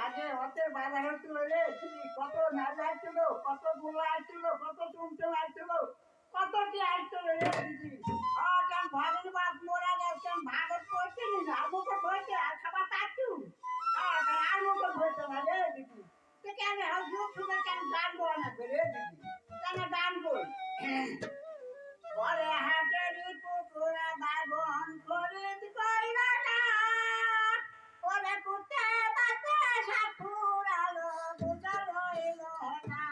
আগে হতে বাজার হচ্ছিল রে কত নাচ আসছিল, কত গোলা আসছিল, কত চুমচুম আসছিল, কত কি আসছিল রে দিদি। কেন ভাগের বাপ মোরা গেছেন ভাগত করছে নি আর মুখে ধরছে আর খাবার তাচ্ছু। আর মুখে ধরছে না রে দিদি। তো কেন যুগ শুনে কেন গান বলা না রে দিদি, কেন গান বই বলে হাটেরই পুকুরা বাবন খরিদ কইরা না, ওরে কুতে বাতে সাপুর আলো বুঝাল হইল না।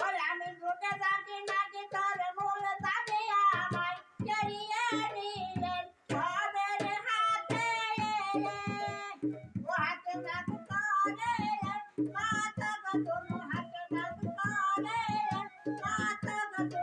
ওরে আমি দুটে জাতি নাকি তোর মূল দাবি আমায় কেড়িয়ে নিলেন সবের হাতে ও হাতে নাক করে মাথা কত হাতে নাক করে মাথা কত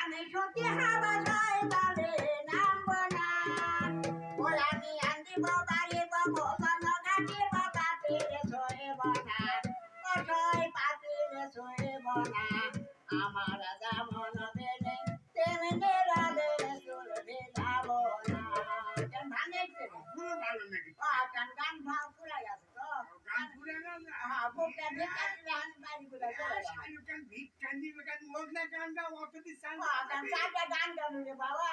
আমি সত্যি হাওয়া যায় বালে নামবো না, আমি আন্দিব বাড়িব ভোগন ঘাটিব পাপিরে শোয়েব না, কষয় পাপিরে শোয়েব না। আমার যেমন বেনে তেমনি রালে চলবে যাব না। কেন ভাঙেছে গান গান ভাব পুরাই আছে তো গান পুরে না বুকটা ভিক্ষা গান বাড়ি পুরা গান ভিক্ষা দিবে গান মোগলা গান গাও অত দি সান গান সাটা গান গান রে বাবা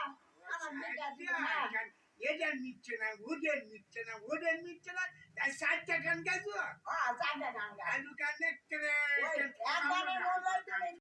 আমার ভিক্ষা দিবে না এদের নিচ্ছে না ওদের নিচ্ছে না ওদের নিচ্ছে না তাই সাতটা গান গাইছো সাতটা গান গাই আলু গান করে একবারে বললো তুমি